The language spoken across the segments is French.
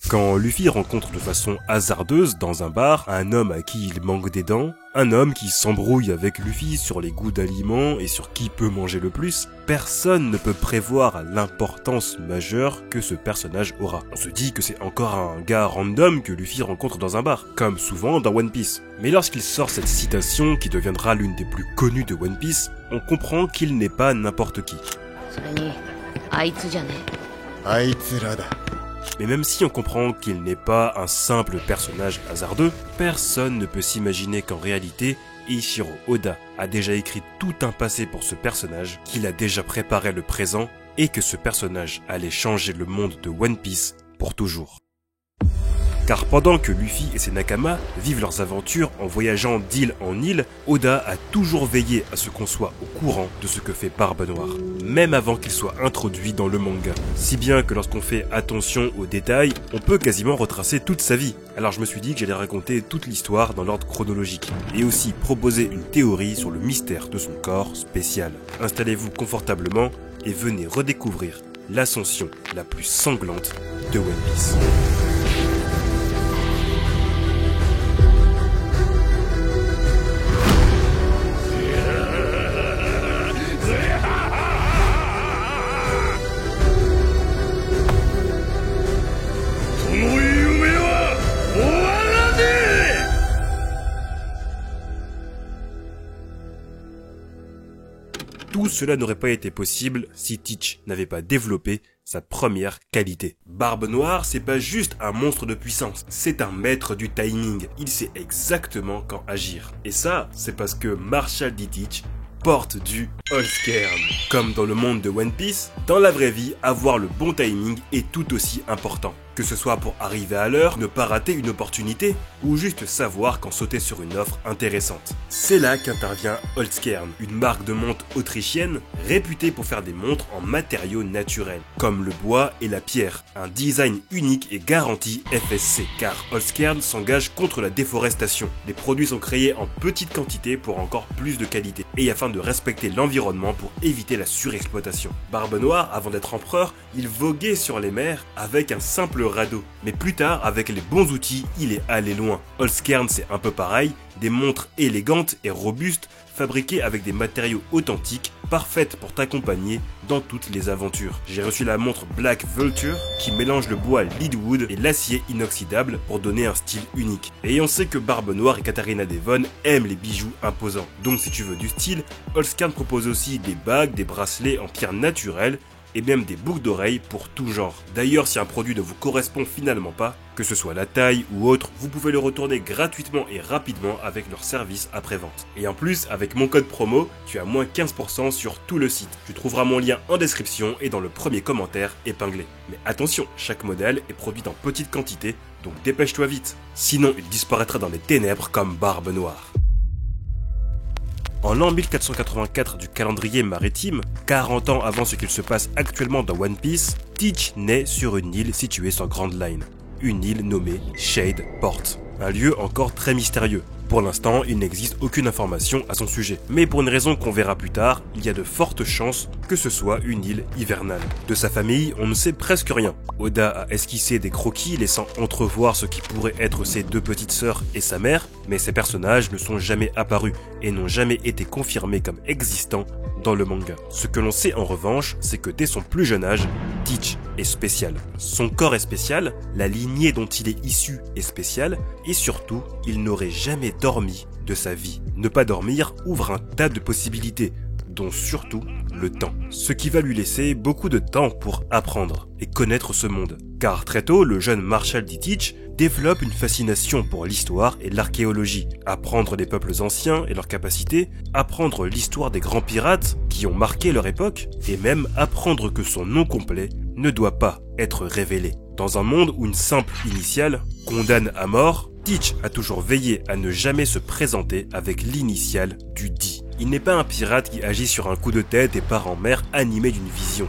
Quand Luffy rencontre de façon hasardeuse dans un bar un homme à qui il manque des dents, un homme qui s'embrouille avec Luffy sur les goûts d'aliments et sur qui peut manger le plus, personne ne peut prévoir l'importance majeure que ce personnage aura. On se dit que c'est encore un gars random que Luffy rencontre dans un bar, comme souvent dans One Piece. Mais lorsqu'il sort cette citation qui deviendra l'une des plus connues de One Piece, on comprend qu'il n'est pas n'importe qui. Mais même si on comprend qu'il n'est pas un simple personnage hasardeux, personne ne peut s'imaginer qu'en réalité, Eiichiro Oda a déjà écrit tout un passé pour ce personnage, qu'il a déjà préparé le présent, et que ce personnage allait changer le monde de One Piece pour toujours. Car pendant que Luffy et ses Nakama vivent leurs aventures en voyageant d'île en île, Oda a toujours veillé à ce qu'on soit au courant de ce que fait Barbe Noire, même avant qu'il soit introduit dans le manga. Si bien que lorsqu'on fait attention aux détails, on peut quasiment retracer toute sa vie. Alors je me suis dit que j'allais raconter toute l'histoire dans l'ordre chronologique, et aussi proposer une théorie sur le mystère de son corps spécial. Installez-vous confortablement et venez redécouvrir l'ascension la plus sanglante de One Piece. Tout cela n'aurait pas été possible si Teach n'avait pas développé sa première qualité. Barbe Noire, c'est pas juste un monstre de puissance, c'est un maître du timing. Il sait exactement quand agir. Et ça, c'est parce que Marshall D. Teach porte du Holzkern. Comme dans le monde de One Piece, dans la vraie vie, avoir le bon timing est tout aussi important. Que ce soit pour arriver à l'heure, ne pas rater une opportunité, ou juste savoir quand sauter sur une offre intéressante. C'est là qu'intervient Holzkern, une marque de montres autrichienne réputée pour faire des montres en matériaux naturels, comme le bois et la pierre. Un design unique et garanti FSC, car Holzkern s'engage contre la déforestation. Les produits sont créés en petite quantité pour encore plus de qualité, et afin de respecter l'environnement pour éviter la surexploitation. Barbe Noire, avant d'être empereur, il voguait sur les mers avec un simple radeau. Mais plus tard, avec les bons outils, il est allé loin. Holzkern, c'est un peu pareil, des montres élégantes et robustes, fabriquées avec des matériaux authentiques, parfaites pour t'accompagner dans toutes les aventures. J'ai reçu la montre Black Vulture, qui mélange le bois Leadwood et l'acier inoxydable pour donner un style unique. Et on sait que Barbe Noire et Katarina Devon aiment les bijoux imposants. Donc si tu veux du style, Holzkern propose aussi des bagues, des bracelets en pierre naturelle, et même des boucles d'oreilles pour tout genre. D'ailleurs, si un produit ne vous correspond finalement pas, que ce soit la taille ou autre, vous pouvez le retourner gratuitement et rapidement avec leur service après-vente. Et en plus, avec mon code promo, tu as moins 15% sur tout le site. Tu trouveras mon lien en description et dans le premier commentaire épinglé. Mais attention, chaque modèle est produit en petite quantité, donc dépêche-toi vite. Sinon, il disparaîtra dans les ténèbres comme Barbe Noire. En l'an 1484 du calendrier maritime, 40 ans avant ce qu'il se passe actuellement dans One Piece, Teach naît sur une île située sur Grand Line, une île nommée Shade Port, un lieu encore très mystérieux. Pour l'instant, il n'existe aucune information à son sujet, mais pour une raison qu'on verra plus tard, il y a de fortes chances que ce soit une île hivernale. De sa famille, on ne sait presque rien. Oda a esquissé des croquis laissant entrevoir ce qui pourrait être ses deux petites sœurs et sa mère, mais ces personnages ne sont jamais apparus et n'ont jamais été confirmés comme existants dans le manga. Ce que l'on sait en revanche, c'est que dès son plus jeune âge, Teach est spécial. Son corps est spécial, la lignée dont il est issu est spéciale, et surtout, il n'aurait jamais dormi de sa vie. Ne pas dormir ouvre un tas de possibilités, dont surtout le temps. Ce qui va lui laisser beaucoup de temps pour apprendre et connaître ce monde. Car très tôt, le jeune Marshall D. Teach développe une fascination pour l'histoire et l'archéologie. Apprendre des peuples anciens et leurs capacités, apprendre l'histoire des grands pirates qui ont marqué leur époque, et même apprendre que son nom complet ne doit pas être révélé. Dans un monde où une simple initiale condamne à mort, Teach a toujours veillé à ne jamais se présenter avec l'initiale du D. Il n'est pas un pirate qui agit sur un coup de tête et part en mer animé d'une vision.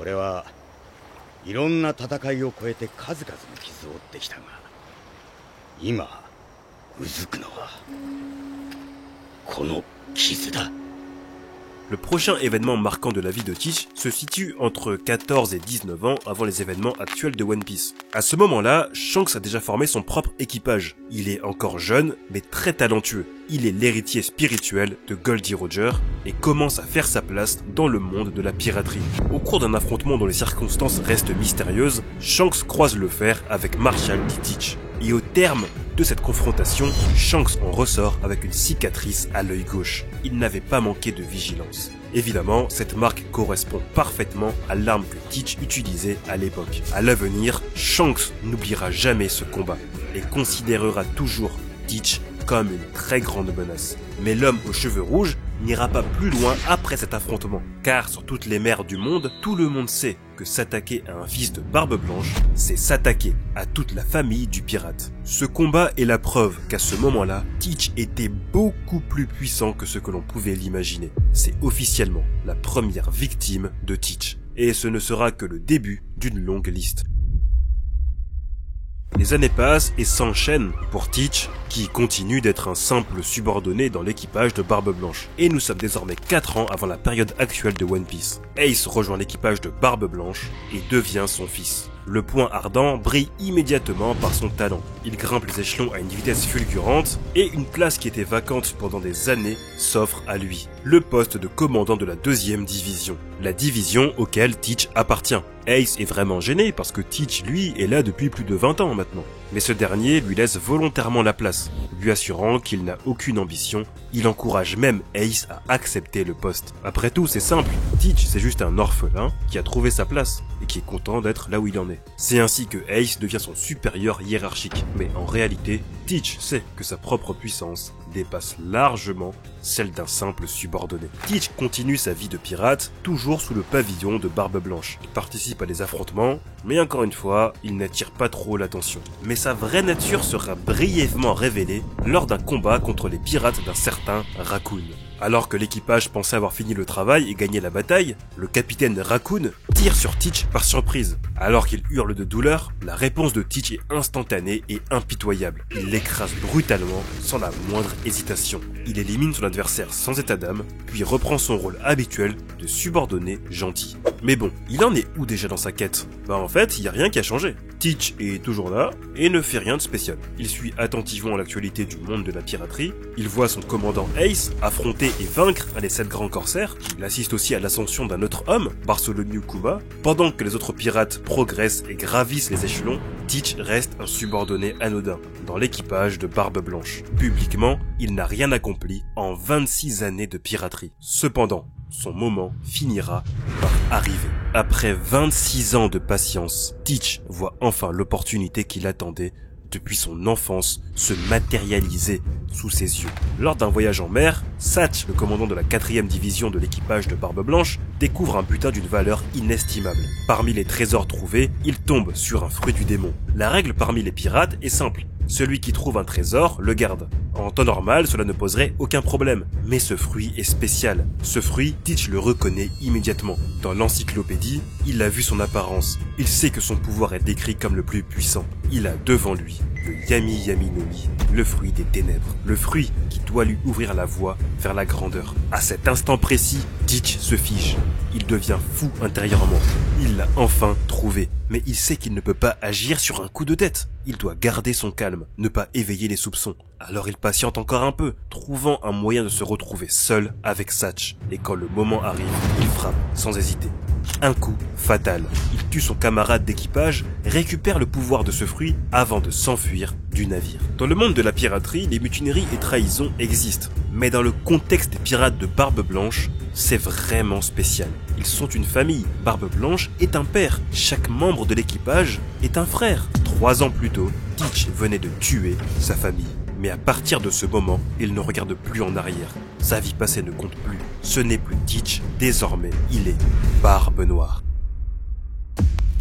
俺はいろんな戦いを超えて数々の傷を負ってきたが、今うずくのはこの傷だ。Le prochain événement marquant de la vie de Teach se situe entre 14 et 19 ans avant les événements actuels de One Piece. À ce moment-là, Shanks a déjà formé son propre équipage. Il est encore jeune, mais très talentueux. Il est l'héritier spirituel de Goldie Roger et commence à faire sa place dans le monde de la piraterie. Au cours d'un affrontement dont les circonstances restent mystérieuses, Shanks croise le fer avec Marshall D. Teach. Et au terme de cette confrontation, Shanks en ressort avec une cicatrice à l'œil gauche. Il n'avait pas manqué de vigilance. Évidemment, cette marque correspond parfaitement à l'arme que Teach utilisait à l'époque. À l'avenir, Shanks n'oubliera jamais ce combat et considérera toujours Teach comme une très grande menace. Mais l'homme aux cheveux rouges n'ira pas plus loin après cet affrontement, car sur toutes les mers du monde, tout le monde sait que s'attaquer à un fils de Barbe Blanche, c'est s'attaquer à toute la famille du pirate. Ce combat est la preuve qu'à ce moment-là, Teach était beaucoup plus puissant que ce que l'on pouvait l'imaginer. C'est officiellement la première victime de Teach, et ce ne sera que le début d'une longue liste. Les années passent et s'enchaînent pour Teach, qui continue d'être un simple subordonné dans l'équipage de Barbe Blanche. Et nous sommes désormais 4 ans avant la période actuelle de One Piece. Ace rejoint l'équipage de Barbe Blanche et devient son fils. Le point ardent brille immédiatement par son talent. Il grimpe les échelons à une vitesse fulgurante et une place qui était vacante pendant des années s'offre à lui. Le poste de commandant de la 2e division. La division auquel Teach appartient. Ace est vraiment gêné parce que Teach, lui, est là depuis plus de 20 ans maintenant. Mais ce dernier lui laisse volontairement la place, lui assurant qu'il n'a aucune ambition. Il encourage même Ace à accepter le poste. Après tout, c'est simple. Teach, c'est juste un orphelin qui a trouvé sa place et qui est content d'être là où il en est. C'est ainsi que Ace devient son supérieur hiérarchique. Mais en réalité, Teach sait que sa propre puissance dépasse largement celle d'un simple subordonné. Teach continue sa vie de pirate, toujours sous le pavillon de Barbe Blanche. Il participe à des affrontements, mais encore une fois, il n'attire pas trop l'attention. Mais sa vraie nature sera brièvement révélée lors d'un combat contre les pirates d'un certain Raccoon. Alors que l'équipage pensait avoir fini le travail et gagné la bataille, le capitaine Raccoon tire sur Teach par surprise. Alors qu'il hurle de douleur, la réponse de Teach est instantanée et impitoyable. Il l'écrase brutalement, sans la moindre hésitation. Il élimine son adversaire sans état d'âme, puis reprend son rôle habituel de subordonné gentil. Mais bon, il en est où déjà dans sa quête? En fait, il n'y a rien qui a changé. Teach est toujours là et ne fait rien de spécial. Il suit attentivement l'actualité du monde de la piraterie, il voit son commandant Ace affronter et vaincre un des 7 grands corsaires, il assiste aussi à l'ascension d'un autre homme, Bartholomew Kuma. Pendant que les autres pirates progressent et gravissent les échelons, Teach reste un subordonné anodin dans l'équipage de Barbe Blanche. Publiquement, il n'a rien accompli en 26 années de piraterie. Cependant, son moment finira par arriver. Après 26 ans de patience, Teach voit enfin l'opportunité qu'il attendait depuis son enfance se matérialiser sous ses yeux. Lors d'un voyage en mer, Satch, le commandant de la 4e division de l'équipage de Barbe Blanche, découvre un butin d'une valeur inestimable. Parmi les trésors trouvés, il tombe sur un fruit du démon. La règle parmi les pirates est simple. Celui qui trouve un trésor le garde. En temps normal, cela ne poserait aucun problème. Mais ce fruit est spécial. Ce fruit, Teach le reconnaît immédiatement. Dans l'encyclopédie, il a vu son apparence. Il sait que son pouvoir est décrit comme le plus puissant. Il a devant lui le Yami Yami no Mi, le fruit des ténèbres. Le fruit qui doit lui ouvrir la voie vers la grandeur. À cet instant précis, Teach se fige. Il devient fou intérieurement. Il l'a enfin trouvé. Mais il sait qu'il ne peut pas agir sur un coup de tête. Il doit garder son calme, ne pas éveiller les soupçons. Alors il patiente encore un peu, trouvant un moyen de se retrouver seul avec Satch. Et quand le moment arrive, il frappe sans hésiter. Un coup fatal. Il tue son camarade d'équipage, récupère le pouvoir de ce fruit avant de s'enfuir du navire. Dans le monde de la piraterie, les mutineries et trahisons existent. Mais dans le contexte des pirates de Barbe Blanche, c'est vraiment spécial. Ils sont une famille. Barbe Blanche est un père. Chaque membre de l'équipage est un frère. 3 ans plus tôt, Teach venait de tuer sa famille. Mais à partir de ce moment, il ne regarde plus en arrière. Sa vie passée ne compte plus. Ce n'est plus Teach, désormais, il est Barbe Noire.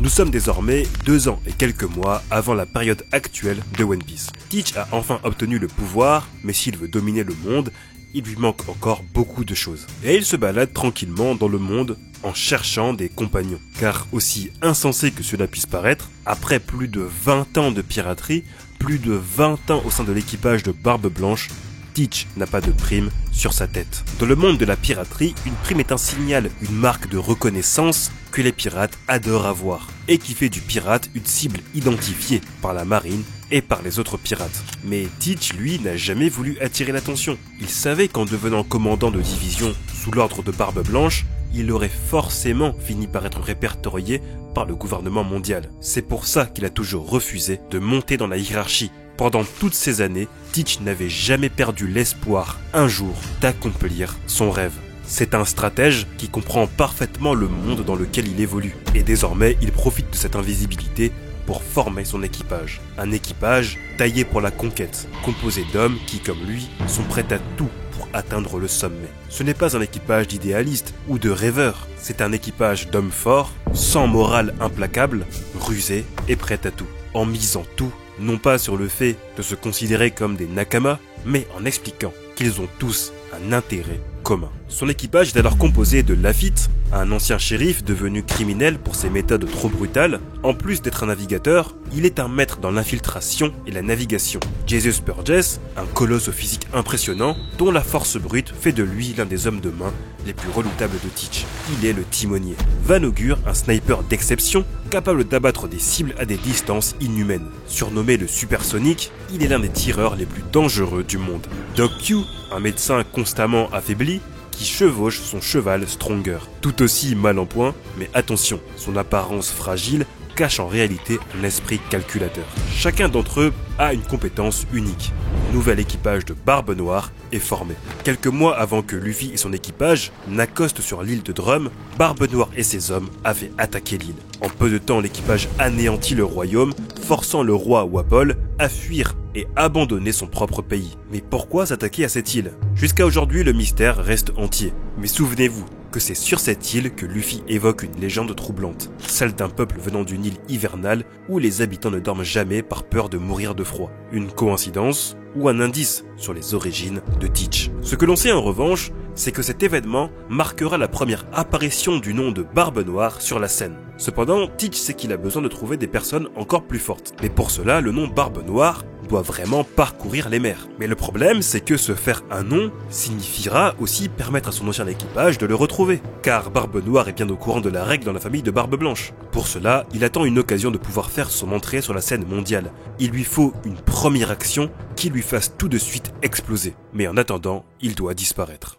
Nous sommes désormais 2 ans et quelques mois avant la période actuelle de One Piece. Teach a enfin obtenu le pouvoir, mais s'il veut dominer le monde, il lui manque encore beaucoup de choses. Et il se balade tranquillement dans le monde en cherchant des compagnons. Car aussi insensé que cela puisse paraître, après plus de 20 ans de piraterie, plus de 20 ans au sein de l'équipage de Barbe Blanche, Teach n'a pas de prime sur sa tête. Dans le monde de la piraterie, une prime est un signal, une marque de reconnaissance que les pirates adorent avoir et qui fait du pirate une cible identifiée par la marine et par les autres pirates. Mais Teach, lui, n'a jamais voulu attirer l'attention. Il savait qu'en devenant commandant de division sous l'ordre de Barbe Blanche, il aurait forcément fini par être répertorié par le gouvernement mondial. C'est pour ça qu'il a toujours refusé de monter dans la hiérarchie. Pendant toutes ces années, Teach n'avait jamais perdu l'espoir, un jour, d'accomplir son rêve. C'est un stratège qui comprend parfaitement le monde dans lequel il évolue. Et désormais, il profite de cette invisibilité pour former son équipage. Un équipage taillé pour la conquête, composé d'hommes qui, comme lui, sont prêts à tout pour atteindre le sommet. Ce n'est pas un équipage d'idéalistes ou de rêveurs, c'est un équipage d'hommes forts, sans morale implacable, rusés et prêts à tout, en misant tout, non pas sur le fait de se considérer comme des nakamas, mais en expliquant qu'ils ont tous un intérêt commun. Son équipage est alors composé de Lafitte, un ancien shérif devenu criminel pour ses méthodes trop brutales. En plus d'être un navigateur, il est un maître dans l'infiltration et la navigation. Jesus Burgess, un colosse au physique impressionnant, dont la force brute fait de lui l'un des hommes de main les plus redoutables de Teach. Il est le timonier. Van Augur, un sniper d'exception, capable d'abattre des cibles à des distances inhumaines. Surnommé le supersonique, il est l'un des tireurs les plus dangereux du monde. Doc Q, un médecin constamment affaibli, qui chevauche son cheval Stronger. Tout aussi mal en point, mais attention, son apparence fragile cache en réalité un esprit calculateur. Chacun d'entre eux a une compétence unique. Le nouvel équipage de Barbe Noire est formé. Quelques mois avant que Luffy et son équipage n'accostent sur l'île de Drum, Barbe Noire et ses hommes avaient attaqué l'île. En peu de temps, l'équipage anéantit le royaume, forçant le roi Wapol à fuir et abandonner son propre pays. Mais pourquoi s'attaquer à cette île? Jusqu'à aujourd'hui, le mystère reste entier. Mais souvenez-vous que c'est sur cette île que Luffy évoque une légende troublante, celle d'un peuple venant d'une île hivernale où les habitants ne dorment jamais par peur de mourir de froid. Une coïncidence ou un indice sur les origines de Teach. Ce que l'on sait en revanche, c'est que cet événement marquera la première apparition du nom de Barbe Noire sur la scène. Cependant, Teach sait qu'il a besoin de trouver des personnes encore plus fortes. Mais pour cela, le nom Barbe Noire doit vraiment parcourir les mers. Mais le problème, c'est que se faire un nom signifiera aussi permettre à son ancien équipage de le retrouver. Car Barbe Noire est bien au courant de la règle dans la famille de Barbe Blanche. Pour cela, il attend une occasion de pouvoir faire son entrée sur la scène mondiale. Il lui faut une première action qui lui fasse tout de suite exploser. Mais en attendant, il doit disparaître.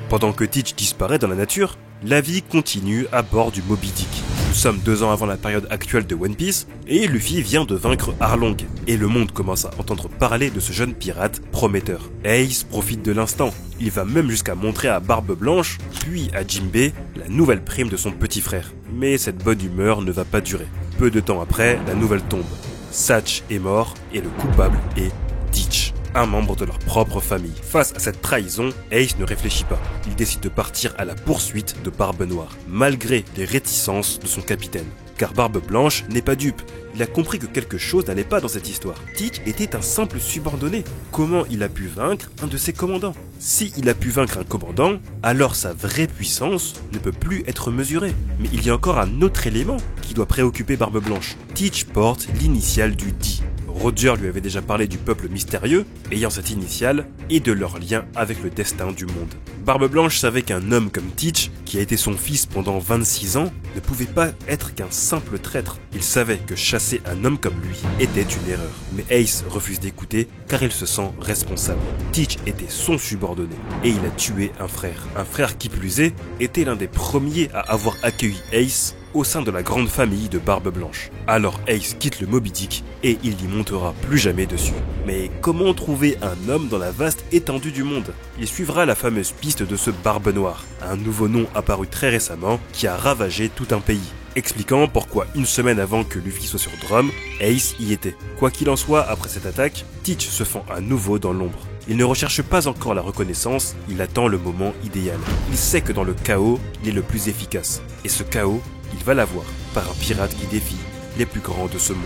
Pendant que Teach disparaît dans la nature, la vie continue à bord du Moby Dick. Nous sommes 2 ans avant la période actuelle de One Piece, et Luffy vient de vaincre Arlong, et le monde commence à entendre parler de ce jeune pirate prometteur. Ace profite de l'instant, il va même jusqu'à montrer à Barbe Blanche, puis à Jinbei, la nouvelle prime de son petit frère. Mais cette bonne humeur ne va pas durer. Peu de temps après, la nouvelle tombe. Satch est mort, et le coupable est Teach, un membre de leur propre famille. Face à cette trahison, Ace ne réfléchit pas. Il décide de partir à la poursuite de Barbe Noire, malgré les réticences de son capitaine. Car Barbe Blanche n'est pas dupe. Il a compris que quelque chose n'allait pas dans cette histoire. Teach était un simple subordonné. Comment il a pu vaincre un de ses commandants? Si il a pu vaincre un commandant, alors sa vraie puissance ne peut plus être mesurée. Mais il y a encore un autre élément qui doit préoccuper Barbe Blanche. Teach porte l'initiale du D. Roger lui avait déjà parlé du peuple mystérieux, ayant cette initiale, et de leur lien avec le destin du monde. Barbe Blanche savait qu'un homme comme Teach, qui a été son fils pendant 26 ans, ne pouvait pas être qu'un simple traître. Il savait que chasser un homme comme lui était une erreur. Mais Ace refuse d'écouter, car il se sent responsable. Teach était son subordonné, et il a tué un frère. Un frère qui plus est, était l'un des premiers à avoir accueilli Ace au sein de la grande famille de Barbe Blanche. Alors Ace quitte le Moby Dick et il n'y montera plus jamais dessus. Mais comment trouver un homme dans la vaste étendue du monde? Il suivra la fameuse piste de ce Barbe Noire, un nouveau nom apparu très récemment qui a ravagé tout un pays, expliquant pourquoi une semaine avant que Luffy soit sur Drum, Ace y était. Quoi qu'il en soit, après cette attaque, Teach se fend à nouveau dans l'ombre. Il ne recherche pas encore la reconnaissance, il attend le moment idéal. Il sait que dans le chaos, il est le plus efficace. Et ce chaos, il va l'avoir par un pirate qui défie les plus grands de ce monde.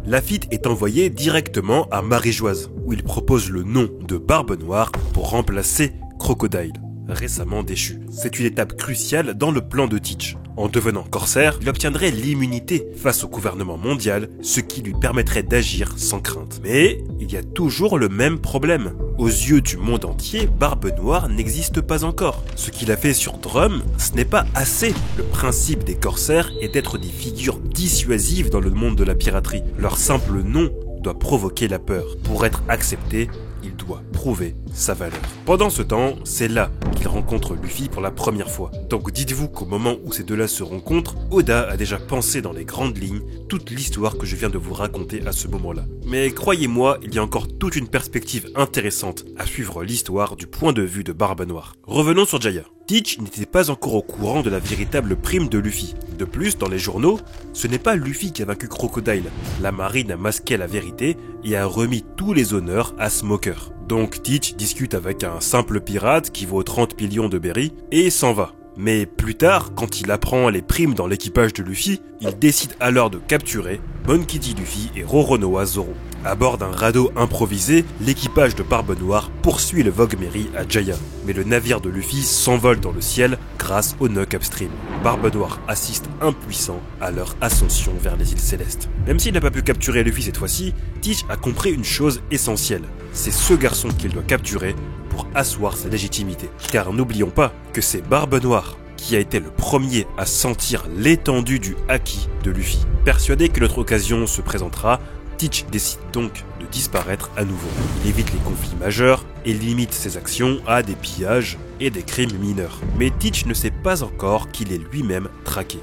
Lafitte est envoyé directement à Marie-Joise, où il propose le nom de Barbe Noire pour remplacer Crocodile, récemment déchu. C'est une étape cruciale dans le plan de Teach. En devenant corsaire, il obtiendrait l'immunité face au gouvernement mondial, ce qui lui permettrait d'agir sans crainte. Mais il y a toujours le même problème. Aux yeux du monde entier, Barbe Noire n'existe pas encore. Ce qu'il a fait sur Drum, ce n'est pas assez. Le principe des corsaires est d'être des figures dissuasives dans le monde de la piraterie. Leur simple nom doit provoquer la peur. Pour être accepté, il doit prouver sa valeur. Pendant ce temps, c'est là qu'il rencontre Luffy pour la première fois. Donc dites-vous qu'au moment où ces deux-là se rencontrent, Oda a déjà pensé dans les grandes lignes toute l'histoire que je viens de vous raconter à ce moment-là. Mais croyez-moi, il y a encore toute une perspective intéressante à suivre l'histoire du point de vue de Barbe Noire. Revenons sur Jaya. Teach n'était pas encore au courant de la véritable prime de Luffy. De plus, dans les journaux, ce n'est pas Luffy qui a vaincu Crocodile. La marine a masqué la vérité et a remis tous les honneurs à Smoker. Donc Teach discute avec un simple pirate qui vaut 30 millions de berries et s'en va. Mais plus tard, quand il apprend les primes dans l'équipage de Luffy, il décide alors de capturer Monkey D. Luffy et Roronoa Zoro. À bord d'un radeau improvisé, l'équipage de Barbe Noire poursuit le Vogue Mary à Jaya. Mais le navire de Luffy s'envole dans le ciel grâce au knock upstream. Barbe Noire assiste impuissant à leur ascension vers les îles Célestes. Même s'il n'a pas pu capturer Luffy cette fois-ci, Teach a compris une chose essentielle. C'est ce garçon qu'il doit capturer pour asseoir sa légitimité. Car n'oublions pas que c'est Barbe Noire qui a été le premier à sentir l'étendue du haki de Luffy. Persuadé que notre occasion se présentera, Teach décide donc de disparaître à nouveau. Il évite les conflits majeurs et limite ses actions à des pillages et des crimes mineurs. Mais Teach ne sait pas encore qu'il est lui-même traqué.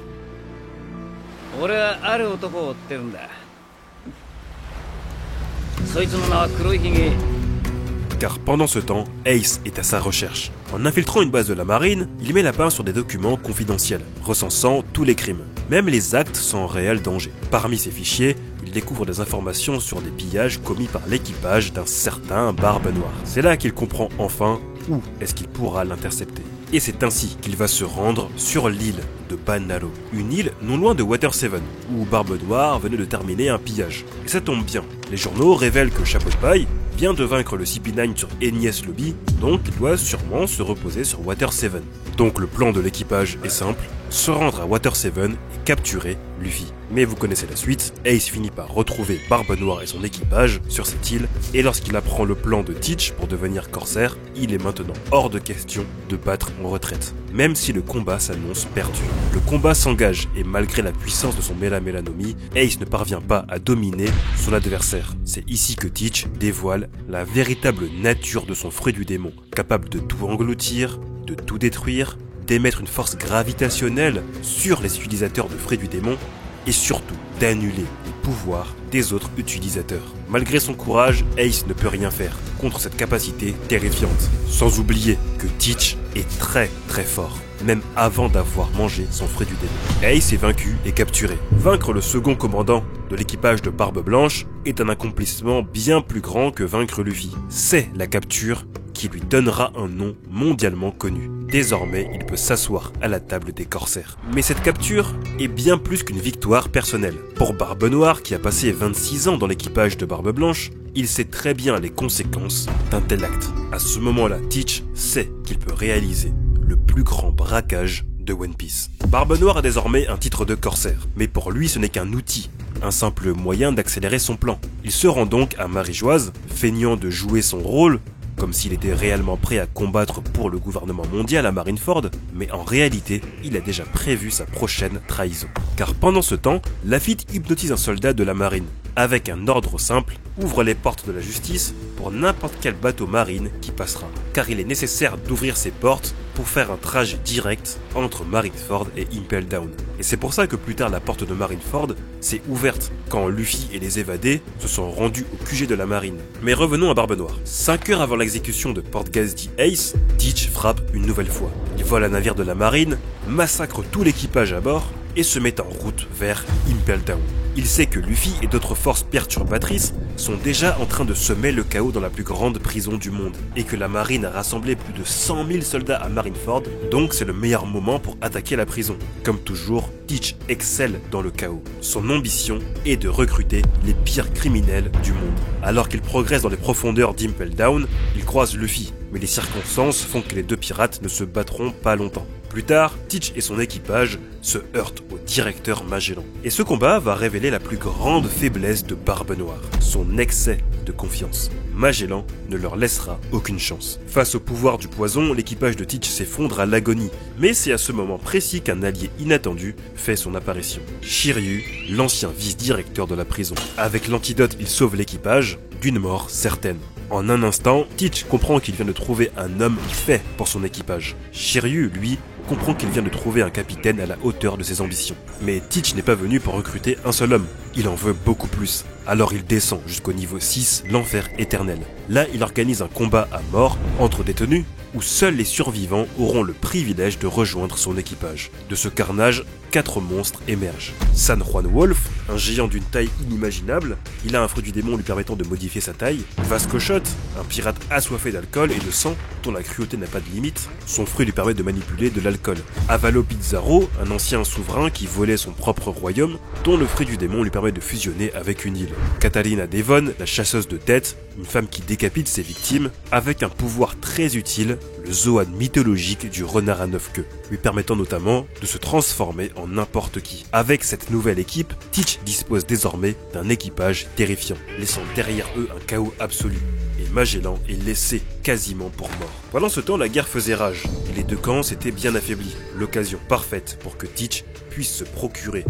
Car pendant ce temps, Ace est à sa recherche. En infiltrant une base de la marine, il met la main sur des documents confidentiels, recensant tous les crimes, même les actes sans réel danger. Parmi ces fichiers, il découvre des informations sur des pillages commis par l'équipage d'un certain Barbe Noire. C'est là qu'il comprend enfin où est-ce qu'il pourra l'intercepter. Et c'est ainsi qu'il va se rendre sur l'île de Banalo, une île non loin de Water 7, où Barbe Noire venait de terminer un pillage. Et ça tombe bien, les journaux révèlent que Chapeau de Paille vient de vaincre le CP9 sur Enies Lobby, donc il doit sûrement se reposer sur Water 7. Donc le plan de l'équipage est simple, se rendre à Water 7 et capturer Luffy. Mais vous connaissez la suite, Ace finit par retrouver Barbe Noire et son équipage sur cette île, et lorsqu'il apprend le plan de Teach pour devenir corsaire, il est maintenant hors de question de battre en retraite, même si le combat s'annonce perdu. Le combat s'engage, et malgré la puissance de son Méla-Mélanomi, Ace ne parvient pas à dominer son adversaire. C'est ici que Teach dévoile la véritable nature de son fruit du démon, capable de tout engloutir, de tout détruire, d'émettre une force gravitationnelle sur les utilisateurs de fruits du démon, et surtout d'annuler les pouvoirs des autres utilisateurs. Malgré son courage, Ace ne peut rien faire contre cette capacité terrifiante. Sans oublier que Teach est très fort, même avant d'avoir mangé son fruit du démon. Ace est vaincu et capturé. Vaincre le second commandant de l'équipage de Barbe Blanche est un accomplissement bien plus grand que vaincre Luffy. C'est la capture qui lui donnera un nom mondialement connu. Désormais, il peut s'asseoir à la table des corsaires. Mais cette capture est bien plus qu'une victoire personnelle. Pour Barbe Noire, qui a passé 26 ans dans l'équipage de Barbe Blanche, il sait très bien les conséquences d'un tel acte. À ce moment-là, Teach sait qu'il peut réaliser le plus grand braquage de One Piece. Barbe Noire a désormais un titre de corsaire, mais pour lui ce n'est qu'un outil, un simple moyen d'accélérer son plan. Il se rend donc à Marie-Joise, feignant de jouer son rôle, comme s'il était réellement prêt à combattre pour le gouvernement mondial à Marineford, mais en réalité, il a déjà prévu sa prochaine trahison. Car pendant ce temps, Lafitte hypnotise un soldat de la marine, avec un ordre simple, ouvre les portes de la justice pour n'importe quel bateau marine qui passera, car il est nécessaire d'ouvrir ces portes pour faire un trajet direct entre Marineford et Impel Down. Et c'est pour ça que plus tard la porte de Marineford s'est ouverte quand Luffy et les évadés se sont rendus au QG de la marine. Mais revenons à Barbe Noire. 5 heures avant l'exécution de Port Gazdi Ace, Teach frappe une nouvelle fois. Il vole un navire de la marine, massacre tout l'équipage à bord et se met en route vers Impel Down. Il sait que Luffy et d'autres forces perturbatrices sont déjà en train de semer le chaos dans la plus grande prison du monde, et que la marine a rassemblé plus de 100 000 soldats à Marineford, donc c'est le meilleur moment pour attaquer la prison. Comme toujours, Teach excelle dans le chaos. Son ambition est de recruter les pires criminels du monde. Alors qu'il progresse dans les profondeurs d'Impel Down, il croise Luffy, mais les circonstances font que les deux pirates ne se battront pas longtemps. Plus tard, Teach et son équipage se heurtent au directeur Magellan. Et ce combat va révéler la plus grande faiblesse de Barbe Noire, son excès de confiance. Magellan ne leur laissera aucune chance. Face au pouvoir du poison, l'équipage de Teach s'effondre à l'agonie. Mais c'est à ce moment précis qu'un allié inattendu fait son apparition. Shiryu, l'ancien vice-directeur de la prison. Avec l'antidote, il sauve l'équipage d'une mort certaine. En un instant, Teach comprend qu'il vient de trouver un homme fait pour son équipage. Shiryu, lui, comprend qu'il vient de trouver un capitaine à la hauteur de ses ambitions. Mais Teach n'est pas venu pour recruter un seul homme, il en veut beaucoup plus. Alors il descend jusqu'au niveau 6, l'enfer éternel. Là, il organise un combat à mort entre détenus, où seuls les survivants auront le privilège de rejoindre son équipage. De ce carnage, 4 monstres émergent. San Juan Wolf, un géant d'une taille inimaginable, il a un fruit du démon lui permettant de modifier sa taille. Vasco Shot, un pirate assoiffé d'alcool et de sang, dont la cruauté n'a pas de limite, son fruit lui permet de manipuler de l'alcool. Avalo Pizarro, un ancien souverain qui volait son propre royaume, dont le fruit du démon lui permet de fusionner avec une île. Catalina Devon, la chasseuse de têtes, une femme qui décapite ses victimes, avec un pouvoir très utile, le Zoan mythologique du renard à 9 queues, lui permettant notamment de se transformer en n'importe qui. Avec cette nouvelle équipe, Teach dispose désormais d'un équipage terrifiant, laissant derrière eux un chaos absolu. Et Magellan est laissé quasiment pour mort. Pendant ce temps, la guerre faisait rage, et les deux camps s'étaient bien affaiblis. L'occasion parfaite pour que Teach puisse se procurer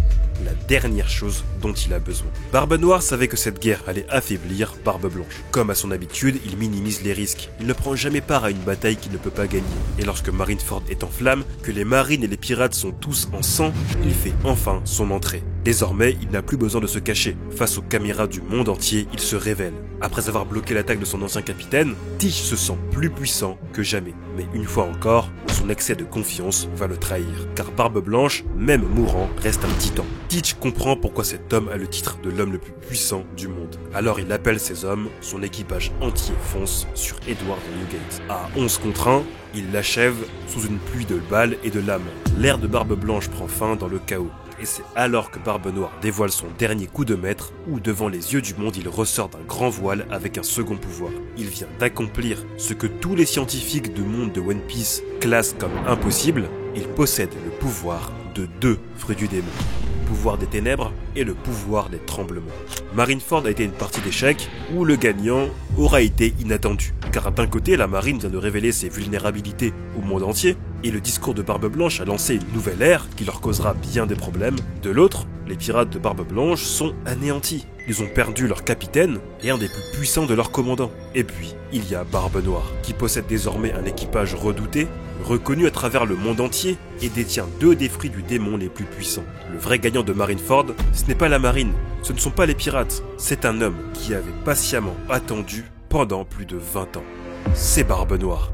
la dernière chose dont il a besoin. Barbe Noire savait que cette guerre allait affaiblir Barbe Blanche. Comme à son habitude, il minimise les risques. Il ne prend jamais part à une bataille qu'il ne peut pas gagner. Et lorsque Marineford est en flammes, que les marines et les pirates sont tous en sang, il fait enfin son entrée. Désormais, il n'a plus besoin de se cacher. Face aux caméras du monde entier, il se révèle. Après avoir bloqué l'attaque de son ancien capitaine, Teach se sent plus puissant que jamais. Mais une fois encore, son excès de confiance va le trahir. Car Barbe Blanche, même mourant, reste un titan. Teach comprend pourquoi cet homme a le titre de l'homme le plus puissant du monde. Alors il appelle ses hommes, son équipage entier fonce sur Edward Newgate. À 11 contre 1, il l'achève sous une pluie de balles et de lames. L'ère de Barbe Blanche prend fin dans le chaos. Et c'est alors que Barbe Noire dévoile son dernier coup de maître, où devant les yeux du monde il ressort d'un grand voile avec un second pouvoir. Il vient d'accomplir ce que tous les scientifiques du monde de One Piece classent comme impossible. Il possède le pouvoir de 2 fruits du démon. Le pouvoir des ténèbres et le pouvoir des tremblements. Marineford a été une partie d'échecs où le gagnant aura été inattendu. Car d'un côté, la marine vient de révéler ses vulnérabilités au monde entier, et le discours de Barbe Blanche a lancé une nouvelle ère qui leur causera bien des problèmes. De l'autre, les pirates de Barbe Blanche sont anéantis. Ils ont perdu leur capitaine et un des plus puissants de leurs commandants. Et puis, il y a Barbe Noire, qui possède désormais un équipage redouté, reconnu à travers le monde entier, et détient 2 des fruits du démon les plus puissants. Le vrai gagnant de Marineford, ce n'est pas la marine, ce ne sont pas les pirates, c'est un homme qui avait patiemment attendu pendant plus de 20 ans. C'est Barbe Noire.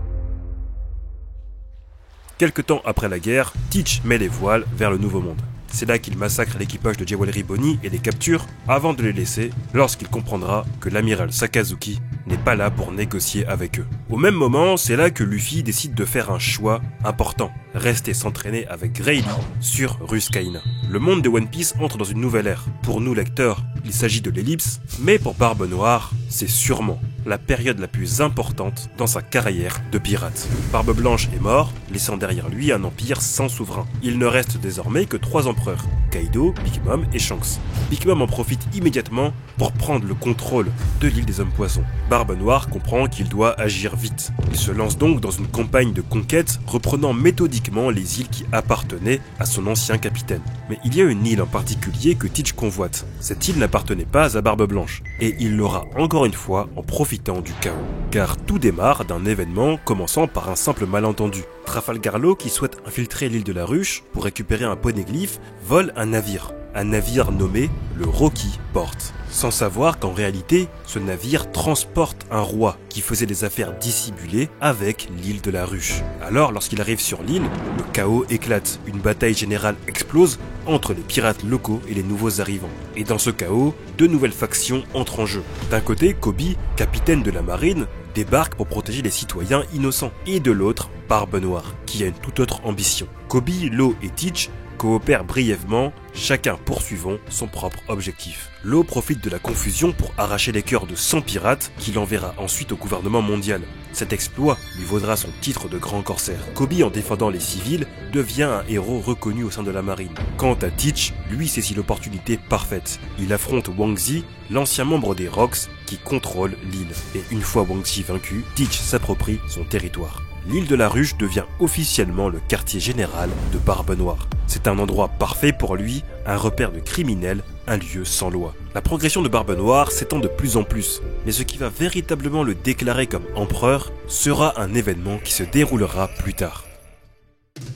Quelque temps après la guerre, Teach met les voiles vers le Nouveau Monde. C'est là qu'il massacre l'équipage de Jewelry Bonnie et les capture avant de les laisser lorsqu'il comprendra que l'amiral Sakazuki n'est pas là pour négocier avec eux. Au même moment, c'est là que Luffy décide de faire un choix important. Rester s'entraîner avec Rayleigh sur Ruskaina. Le monde de One Piece entre dans une nouvelle ère. Pour nous lecteurs, il s'agit de l'ellipse, mais pour Barbe Noire, c'est sûrement la période la plus importante dans sa carrière de pirate. Barbe Blanche est mort, laissant derrière lui un empire sans souverain. Il ne reste désormais que 3 empereurs, Kaido, Big Mom et Shanks. Big Mom en profite immédiatement pour prendre le contrôle de l'île des Hommes Poissons. Barbe Noire comprend qu'il doit agir vite. Il se lance donc dans une campagne de conquête, reprenant méthodiquement les îles qui appartenaient à son ancien capitaine. Mais il y a une île en particulier que Teach convoite. Cette île n'appartenait pas à Barbe Blanche, et il l'aura encore une fois en profitant du chaos. Car tout démarre d'un événement commençant par un simple malentendu. Trafalgar Law, qui souhaite infiltrer l'île de la Ruche pour récupérer un poneglyphe, vole un navire. un navire nommé le Rocky Port, sans savoir qu'en réalité, ce navire transporte un roi qui faisait des affaires dissimulées avec l'île de la Ruche. Alors, lorsqu'il arrive sur l'île, le chaos éclate, une bataille générale explose entre les pirates locaux et les nouveaux arrivants. Et dans ce chaos, deux nouvelles factions entrent en jeu. D'un côté, Koby, capitaine de la marine, débarque pour protéger les citoyens innocents. Et de l'autre, Barbe Noire, qui a une toute autre ambition. Koby, Law et Teach coopèrent brièvement, chacun poursuivant son propre objectif. Law profite de la confusion pour arracher les cœurs de 100 pirates qu'il enverra ensuite au gouvernement mondial. Cet exploit lui vaudra son titre de grand corsaire. Koby, en défendant les civils, devient un héros reconnu au sein de la marine. Quant à Teach, lui saisit l'opportunité parfaite. Il affronte Wang Zi, l'ancien membre des Rocks, qui contrôle l'île. Et une fois Wang Zi vaincu, Teach s'approprie son territoire. L'île de la Ruche devient officiellement le quartier général de Barbe Noire. C'est un endroit parfait pour lui, un repère de criminels, un lieu sans loi. La progression de Barbe Noire s'étend de plus en plus, mais ce qui va véritablement le déclarer comme empereur sera un événement qui se déroulera plus tard.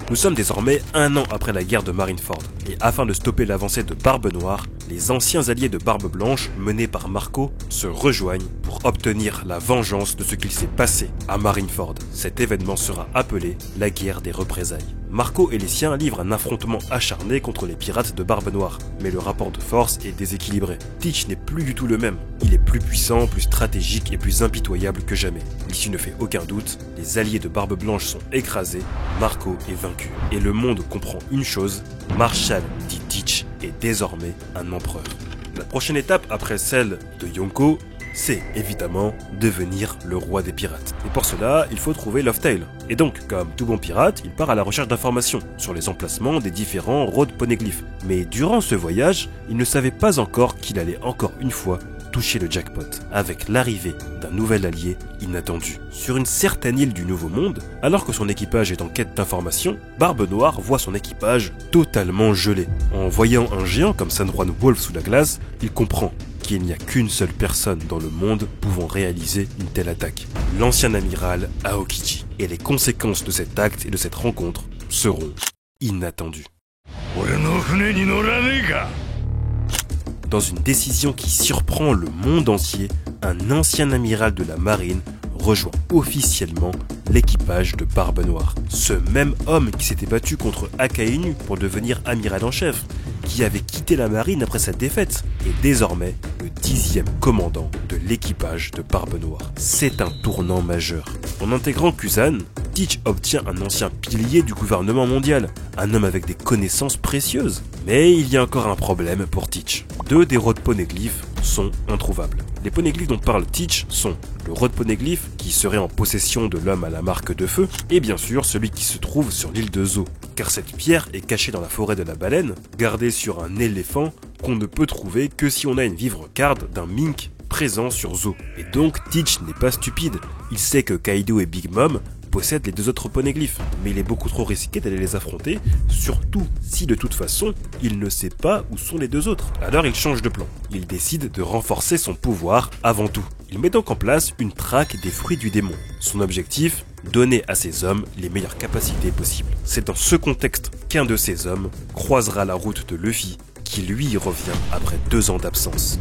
Nous sommes désormais 1 an après la guerre de Marineford, et afin de stopper l'avancée de Barbe Noire, les anciens alliés de Barbe Blanche, menés par Marco, se rejoignent pour obtenir la vengeance de ce qu'il s'est passé à Marineford. Cet événement sera appelé la guerre des représailles. Marco et les siens livrent un affrontement acharné contre les pirates de Barbe Noire, mais le rapport de force est déséquilibré. Teach n'est plus du tout le même. Il est plus puissant, plus stratégique et plus impitoyable que jamais. L'issue ne fait aucun doute, les alliés de Barbe Blanche sont écrasés, Marco est vaincu. Et le monde comprend une chose, Marshall dit Teach est désormais un empereur. La prochaine étape après celle de Yonko, c'est évidemment devenir le roi des pirates. Et pour cela, il faut trouver Lovetail. Et donc, comme tout bon pirate, il part à la recherche d'informations sur les emplacements des différents roads poneglyphes. Mais durant ce voyage, il ne savait pas encore qu'il allait encore une fois toucher le jackpot, avec l'arrivée d'un nouvel allié inattendu. Sur une certaine île du Nouveau Monde, alors que son équipage est en quête d'informations, Barbe Noire voit son équipage totalement gelé. En voyant un géant comme San Juan Wolf sous la glace, il comprend qu'il n'y a qu'une seule personne dans le monde pouvant réaliser une telle attaque, l'ancien amiral Aokiji. Et les conséquences de cet acte et de cette rencontre seront inattendues. Dans une décision qui surprend le monde entier, un ancien amiral de la marine rejoint officiellement l'équipage de Barbe Noire. Ce même homme qui s'était battu contre Akainu pour devenir amiral en chef, qui avait quitté la marine après sa défaite, est désormais le 10e commandant de l'équipage de Barbe Noire. C'est un tournant majeur. En intégrant Kuzan, Teach obtient un ancien pilier du gouvernement mondial, un homme avec des connaissances précieuses. Mais il y a encore un problème pour Teach. 2 des roads poneglyphes sont introuvables. Les poneglyphes dont parle Teach sont le road poneglyphe qui serait en possession de l'homme à la marque de feu, et bien sûr celui qui se trouve sur l'île de Zo, car cette pierre est cachée dans la forêt de la baleine, gardée sur un éléphant qu'on ne peut trouver que si on a une vivre card d'un mink présent sur Zo. Et donc Teach n'est pas stupide, il sait que Kaido et Big Mom possèdent les 2 autres poneglyphes, mais il est beaucoup trop risqué d'aller les affronter, surtout si de toute façon, il ne sait pas où sont les 2 autres. Alors il change de plan. Il décide de renforcer son pouvoir avant tout. Il met donc en place une traque des fruits du démon. Son objectif, donner à ses hommes les meilleures capacités possibles. C'est dans ce contexte qu'un de ses hommes croisera la route de Luffy, qui lui revient après 2 ans d'absence.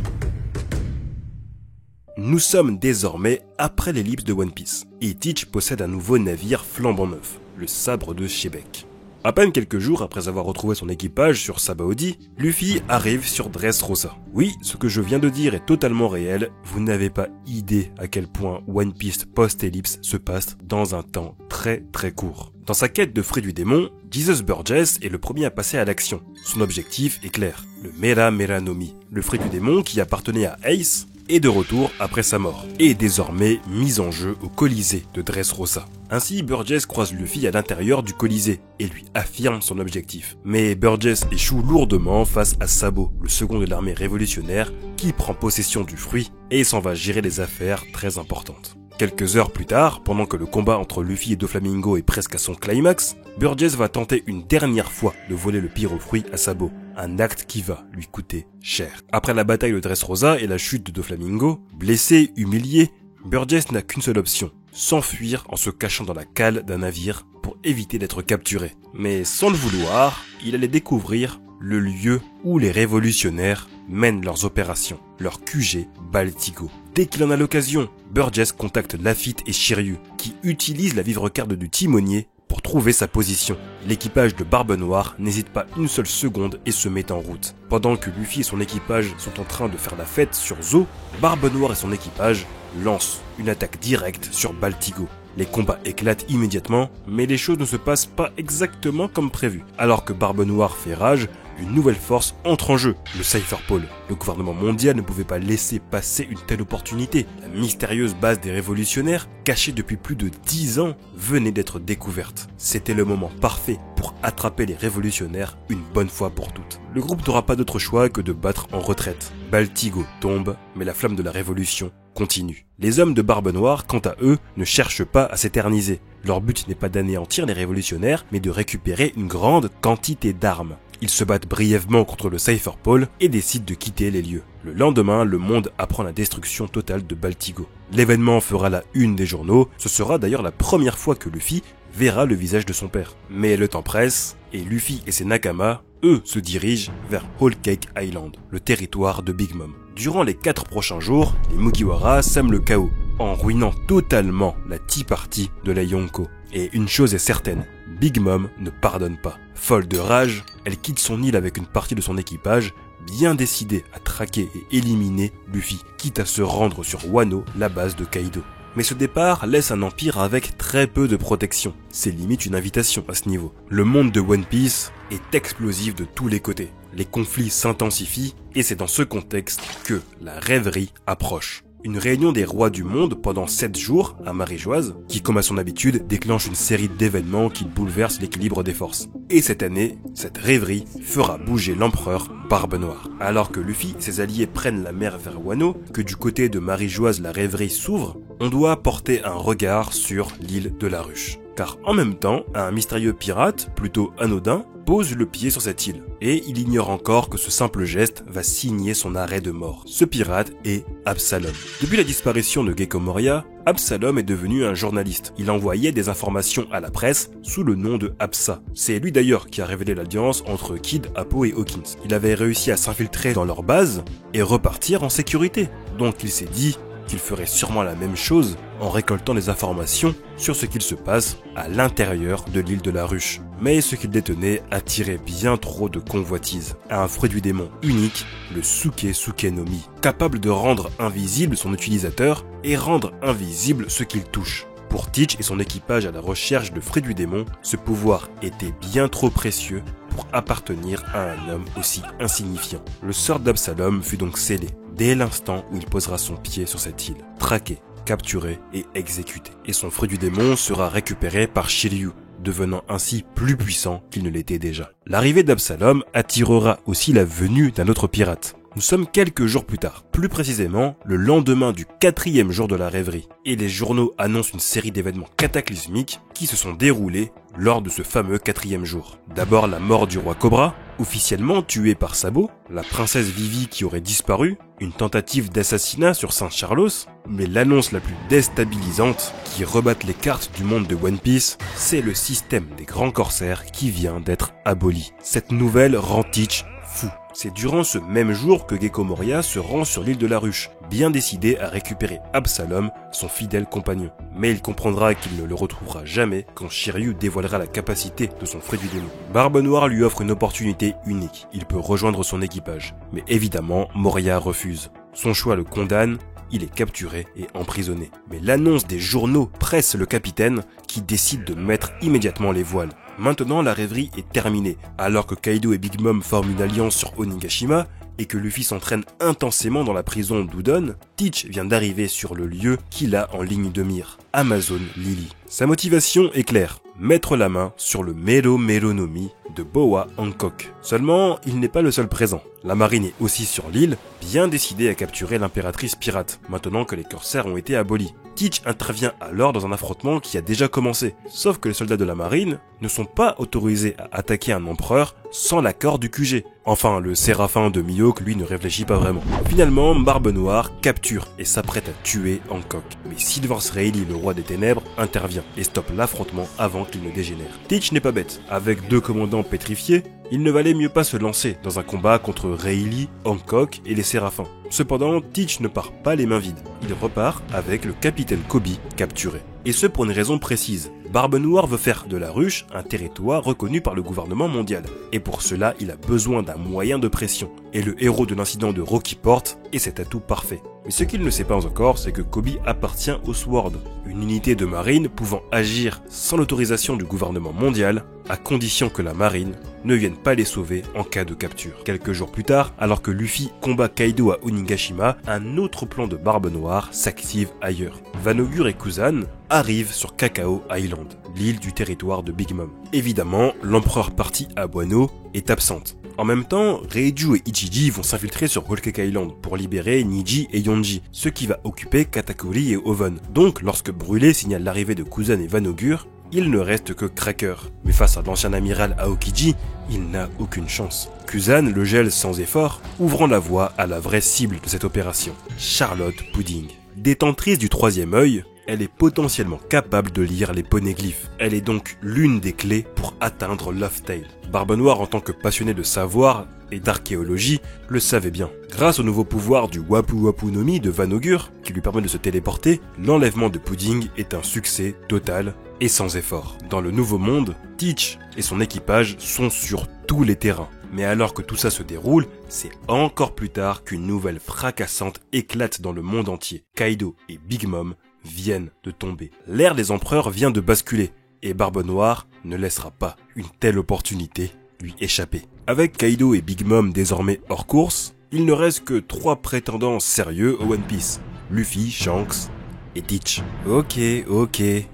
Nous sommes désormais après l'ellipse de One Piece, et Teach possède un nouveau navire flambant neuf, le sabre de Shebeck. À peine quelques jours après avoir retrouvé son équipage sur Sabaody, Luffy arrive sur Dressrosa. Oui, ce que je viens de dire est totalement réel, vous n'avez pas idée à quel point One Piece post-ellipse se passe dans un temps très court. Dans sa quête de fruits du démon, Jesus Burgess est le premier à passer à l'action. Son objectif est clair, le Mera Mera no Mi, le fruit du démon qui appartenait à Ace, est de retour après sa mort, et est désormais mis en jeu au Colisée de Dressrosa. Ainsi, Burgess croise Luffy à l'intérieur du Colisée, et lui affirme son objectif. Mais Burgess échoue lourdement face à Sabo, le second de l'armée révolutionnaire, qui prend possession du fruit, et s'en va gérer des affaires très importantes. Quelques heures plus tard, pendant que le combat entre Luffy et Doflamingo est presque à son climax, Burgess va tenter une dernière fois de voler le pyrofruit à Sabo, un acte qui va lui coûter cher. Après la bataille de Dressrosa et la chute de Doflamingo, blessé, humilié, Burgess n'a qu'une seule option, s'enfuir en se cachant dans la cale d'un navire pour éviter d'être capturé. Mais sans le vouloir, il allait découvrir le lieu où les révolutionnaires mènent leurs opérations, leur QG Baltigo. Dès qu'il en a l'occasion, Burgess contacte Lafitte et Shiryu, qui utilisent la vivre-carte du timonier pour trouver sa position. L'équipage de Barbe Noire n'hésite pas une seule seconde et se met en route. Pendant que Luffy et son équipage sont en train de faire la fête sur Zo, Barbe Noire et son équipage lancent une attaque directe sur Baltigo. Les combats éclatent immédiatement, mais les choses ne se passent pas exactement comme prévu. Alors que Barbe Noire fait rage, une nouvelle force entre en jeu, le Cypher Pole. Le gouvernement mondial ne pouvait pas laisser passer une telle opportunité. La mystérieuse base des révolutionnaires, cachée depuis plus de 10 ans, venait d'être découverte. C'était le moment parfait pour attraper les révolutionnaires une bonne fois pour toutes. Le groupe n'aura pas d'autre choix que de battre en retraite. Baltigo tombe, mais la flamme de la révolution continue. Les hommes de Barbe Noire, quant à eux, ne cherchent pas à s'éterniser. Leur but n'est pas d'anéantir les révolutionnaires, mais de récupérer une grande quantité d'armes. Ils se battent brièvement contre le Cypher Pole et décident de quitter les lieux. Le lendemain, le monde apprend la destruction totale de Baltigo. L'événement fera la une des journaux, ce sera d'ailleurs la première fois que Luffy verra le visage de son père. Mais le temps presse, et Luffy et ses Nakama, eux, se dirigent vers Whole Cake Island, le territoire de Big Mom. Durant les 4 prochains jours, les Mugiwara sèment le chaos, en ruinant totalement la Tea Party de la Yonko. Et une chose est certaine, Big Mom ne pardonne pas. Folle de rage, elle quitte son île avec une partie de son équipage, bien décidée à traquer et éliminer Luffy, quitte à se rendre sur Wano, la base de Kaido. Mais ce départ laisse un empire avec très peu de protection. C'est limite une invitation à ce niveau. Le monde de One Piece est explosif de tous les côtés. Les conflits s'intensifient et c'est dans ce contexte que la rêverie approche. Une réunion des rois du monde pendant 7 jours à Marie-Joise, qui comme à son habitude déclenche une série d'événements qui bouleversent l'équilibre des forces. Et cette année, cette rêverie fera bouger l'empereur Barbe Noire. Alors que Luffy et ses alliés prennent la mer vers Wano, que du côté de Marie-Joise la rêverie s'ouvre, on doit porter un regard sur l'île de la Ruche. Car en même temps, un mystérieux pirate, plutôt anodin, pose le pied sur cette île. Et il ignore encore que ce simple geste va signer son arrêt de mort. Ce pirate est Absalom. Depuis la disparition de Gecko Moria, Absalom est devenu un journaliste. Il envoyait des informations à la presse sous le nom de Absa. C'est lui d'ailleurs qui a révélé l'alliance entre Kid, Apo et Hawkins. Il avait réussi à s'infiltrer dans leur base et repartir en sécurité. Donc il s'est dit qu'il ferait sûrement la même chose en récoltant des informations sur ce qu'il se passe à l'intérieur de l'île de la Ruche. Mais ce qu'il détenait attirait bien trop de convoitises. Un fruit du démon unique, le Suke Suke no Mi, capable de rendre invisible son utilisateur et rendre invisible ce qu'il touche. Pour Teach et son équipage à la recherche de fruits du démon, ce pouvoir était bien trop précieux pour appartenir à un homme aussi insignifiant. Le sort d'Absalom fut donc scellé dès l'instant où il posera son pied sur cette île, traqué, capturé et exécuté. Et son fruit du démon sera récupéré par Shiryu, devenant ainsi plus puissant qu'il ne l'était déjà. L'arrivée d'Absalom attirera aussi la venue d'un autre pirate. Nous sommes quelques jours plus tard, plus précisément le lendemain du 4e jour de la rêverie, et les journaux annoncent une série d'événements cataclysmiques qui se sont déroulés lors de ce fameux 4e jour. D'abord la mort du roi Cobra, officiellement tué par Sabo, la princesse Vivi qui aurait disparu, une tentative d'assassinat sur Saint Carlos, mais l'annonce la plus déstabilisante qui rebatte les cartes du monde de One Piece, c'est le système des grands corsaires qui vient d'être aboli. Cette nouvelle rend Teach fou. C'est durant ce même jour que Gecko Moria se rend sur l'île de la Ruche, bien décidé à récupérer Absalom, son fidèle compagnon. Mais il comprendra qu'il ne le retrouvera jamais quand Shiryu dévoilera la capacité de son fruit du démon. Barbe Noire lui offre une opportunité unique. Il peut rejoindre son équipage. Mais évidemment, Moria refuse. Son choix le condamne, il est capturé et emprisonné. Mais l'annonce des journaux presse le capitaine qui décide de mettre immédiatement les voiles. Maintenant, la rêverie est terminée. Alors que Kaido et Big Mom forment une alliance sur Onigashima et que Luffy s'entraîne intensément dans la prison d'Udon, Teach vient d'arriver sur le lieu qu'il a en ligne de mire, Amazon Lily. Sa motivation est claire, mettre la main sur le Mero Mero no Mi de Boa Hancock. Seulement, il n'est pas le seul présent. La marine est aussi sur l'île, bien décidée à capturer l'impératrice pirate, maintenant que les corsaires ont été abolis. Teach intervient alors dans un affrontement qui a déjà commencé, sauf que les soldats de la marine ne sont pas autorisés à attaquer un empereur sans l'accord du QG. Enfin, le Séraphin de Mihawk, lui, ne réfléchit pas vraiment. Finalement, Barbe Noire capture et s'apprête à tuer Hancock. Mais Silvers Rayleigh, le roi des ténèbres, intervient et stoppe l'affrontement avant qu'il ne dégénère. Teach n'est pas bête. Avec 2 commandants pétrifiés, il ne valait mieux pas se lancer dans un combat contre Rayleigh, Hancock et les Séraphins. Cependant, Teach ne part pas les mains vides. Il repart avec le capitaine Kobe capturé. Et ce pour une raison précise. Barbe Noire veut faire de la ruche un territoire reconnu par le gouvernement mondial. Et pour cela, il a besoin d'un moyen de pression. Et le héros de l'incident de Rocky Port est cet atout parfait. Mais ce qu'il ne sait pas encore, c'est que Kobe appartient au SWORD, une unité de marine pouvant agir sans l'autorisation du gouvernement mondial, à condition que la marine ne vienne pas les sauver en cas de capture. Quelques jours plus tard, alors que Luffy combat Kaido à Onigashima, un autre plan de Barbe Noire s'active ailleurs. Vanogur et Kuzan arrivent sur Cacao Island, l'île du territoire de Big Mom. Évidemment, l'empereur parti à Wano est absente. En même temps, Reiju et Ichiji vont s'infiltrer sur Whole Cake Island pour libérer Niji et Yonji, ce qui va occuper Katakuri et Oven. Donc, lorsque Brûlé signale l'arrivée de Kuzan et Vanogur, il ne reste que Cracker. Mais face à l'ancien amiral Aokiji, il n'a aucune chance. Kuzan le gèle sans effort, ouvrant la voie à la vraie cible de cette opération, Charlotte Pudding. Détentrice du 3e œil, elle est potentiellement capable de lire les poneglyphes. Elle est donc l'une des clés pour atteindre Laugh Tale. Barbe Noire, en tant que passionné de savoir et d'archéologie, le savait bien. Grâce au nouveau pouvoir du Wapu Wapu no Mi de Vanogur, qui lui permet de se téléporter, l'enlèvement de Pudding est un succès total et sans effort. Dans le Nouveau Monde, Teach et son équipage sont sur tous les terrains. Mais alors que tout ça se déroule, c'est encore plus tard qu'une nouvelle fracassante éclate dans le monde entier. Kaido et Big Mom viennent de tomber. L'ère des empereurs vient de basculer, et Barbe Noire ne laissera pas une telle opportunité lui échapper. Avec Kaido et Big Mom désormais hors course, il ne reste que 3 prétendants sérieux au One Piece. Luffy, Shanks et Teach. Ok,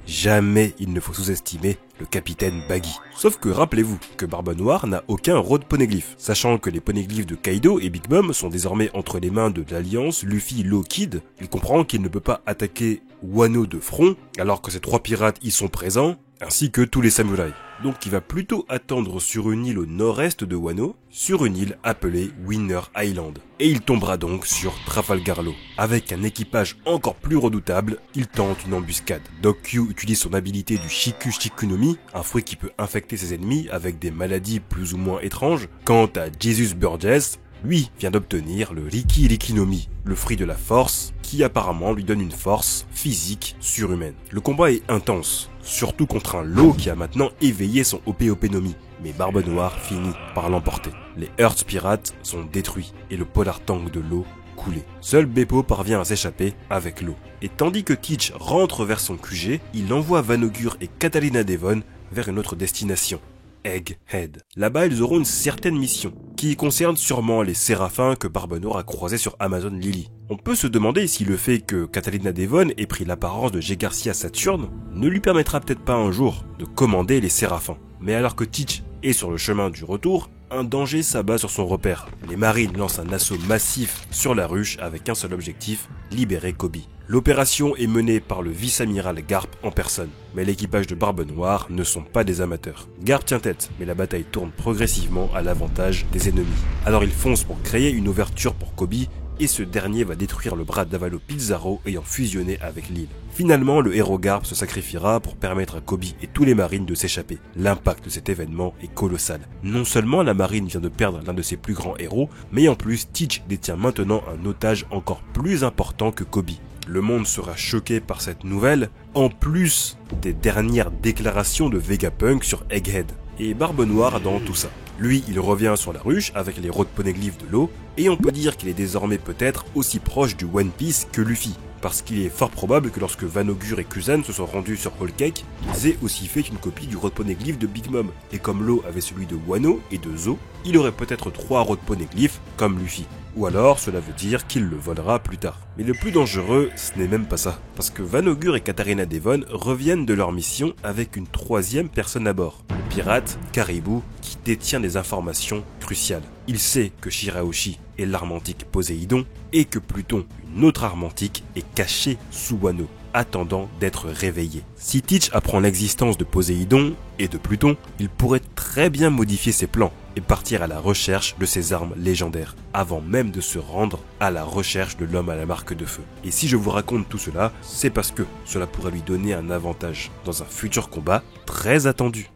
jamais il ne faut sous-estimer le capitaine Baggy. Sauf que rappelez-vous que Barbe Noire n'a aucun road poneglyph, sachant que les poneglyphes de Kaido et Big Mom sont désormais entre les mains de l'Alliance, Luffy, Law, Kid. Il comprend qu'il ne peut pas attaquer Wano de front, alors que ces 3 pirates y sont présents, ainsi que tous les samouraïs. Donc il va plutôt attendre sur une île au nord-est de Wano, sur une île appelée Winner Island. Et il tombera donc sur Trafalgar Law. Avec un équipage encore plus redoutable, il tente une embuscade. Doc Q utilise son habilité du Shiku Shikunomi, un fruit qui peut infecter ses ennemis avec des maladies plus ou moins étranges. Quant à Jesus Burgess, lui vient d'obtenir le Riki Rikinomi, le fruit de la force, qui apparemment lui donne une force physique surhumaine. Le combat est intense, surtout contre un Law qui a maintenant éveillé son Ope-Ope-Nomi, mais Barbe Noire finit par l'emporter. Les Earth Pirates sont détruits et le Polar Tank de Law coulé. Seul Beppo parvient à s'échapper avec Law. Et tandis que Teach rentre vers son QG, il envoie Vanogur et Catalina Devon vers une autre destination, Egghead. Là-bas, ils auront une certaine mission, qui concerne sûrement les Séraphins que Barbe Noire a croisés sur Amazon Lily. On peut se demander si le fait que Catalina Devon ait pris l'apparence de G. Garcia Saturne ne lui permettra peut-être pas un jour de commander les Séraphins. Mais alors que Teach est sur le chemin du retour, un danger s'abat sur son repère. Les marines lancent un assaut massif sur la ruche avec un seul objectif, libérer Kobe. L'opération est menée par le vice-amiral Garp en personne, mais l'équipage de Barbe Noire ne sont pas des amateurs. Garp tient tête, mais la bataille tourne progressivement à l'avantage des ennemis. Alors il fonce pour créer une ouverture pour Kobe, et ce dernier va détruire le bras d'Avalo Pizarro ayant fusionné avec l'île. Finalement, le héros Garp se sacrifiera pour permettre à Kobe et tous les marines de s'échapper. L'impact de cet événement est colossal. Non seulement la marine vient de perdre l'un de ses plus grands héros, mais en plus Teach détient maintenant un otage encore plus important que Kobe. Le monde sera choqué par cette nouvelle, en plus des dernières déclarations de Vegapunk sur Egghead. Et Barbe Noire dans tout ça. Lui, il revient sur la ruche avec les road poneglyphes de l'eau, et on peut dire qu'il est désormais peut-être aussi proche du One Piece que Luffy, parce qu'il est fort probable que lorsque Vanogur et Kuzan se sont rendus sur Whole Cake, ils aient aussi fait une copie du road poneglyph de Big Mom, et comme l'eau avait celui de Wano et de Zo, il aurait peut-être 3 road poneglyphs comme Luffy. Ou alors cela veut dire qu'il le volera plus tard. Mais le plus dangereux, ce n'est même pas ça, parce que Vanogur et Katarina Devon reviennent de leur mission avec une 3e personne à bord, le pirate Caribou, qui détient des informations cruciales. Il sait que Shirahoshi est l'arme antique Poséidon, et que Pluton, une autre arme antique, est cachée sous Wano. attendant d'être réveillé. Si Teach apprend l'existence de Poséidon et de Pluton, il pourrait très bien modifier ses plans et partir à la recherche de ses armes légendaires, avant même de se rendre à la recherche de l'homme à la marque de feu. Et si je vous raconte tout cela, c'est parce que cela pourrait lui donner un avantage dans un futur combat très attendu.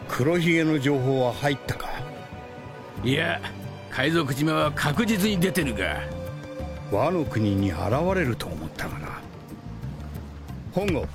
黒ひげの情報は入ったか？いや、海賊島は確実に出てるが。和の国に現れると思ったがな。本郷。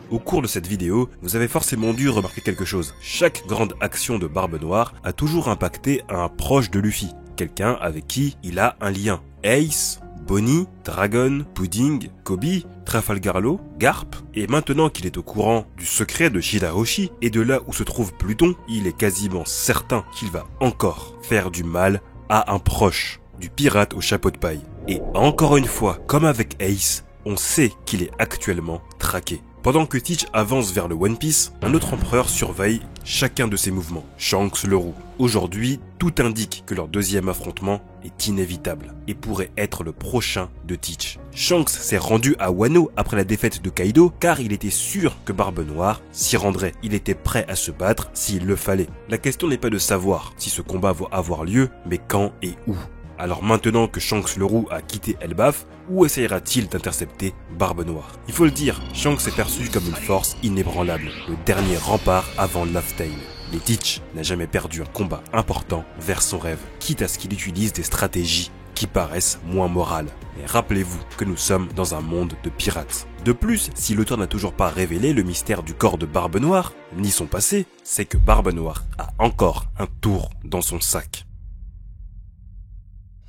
Au cours de cette vidéo, vous avez forcément dû remarquer quelque chose. Chaque grande action de Barbe Noire a toujours impacté un proche de Luffy, quelqu'un avec qui il a un lien. Ace, Bonnie, Dragon, Pudding, Kobe, Trafalgar Law, Garp, et maintenant qu'il est au courant du secret de Shirahoshi et de là où se trouve Pluton, il est quasiment certain qu'il va encore faire du mal à un proche, du pirate au chapeau de paille. Et encore une fois, comme avec Ace, on sait qu'il est actuellement traqué. Pendant que Teach avance vers le One Piece, un autre empereur surveille chacun de ses mouvements, Shanks le Roux. Aujourd'hui, tout indique que leur deuxième affrontement est inévitable et pourrait être le prochain de Teach. Shanks s'est rendu à Wano après la défaite de Kaido car il était sûr que Barbe Noire s'y rendrait. Il était prêt à se battre s'il le fallait. La question n'est pas de savoir si ce combat va avoir lieu, mais quand et où. Alors maintenant que Shanks le Roux a quitté Elbaf, où essayera-t-il d'intercepter Barbe Noire? Il faut le dire, Shanks est perçu comme une force inébranlable, le dernier rempart avant Laugh Tale. Mais Teach n'a jamais perdu un combat important vers son rêve, quitte à ce qu'il utilise des stratégies qui paraissent moins morales. Mais rappelez-vous que nous sommes dans un monde de pirates. De plus, si l'auteur n'a toujours pas révélé le mystère du corps de Barbe Noire, ni son passé, c'est que Barbe Noire a encore un tour dans son sac.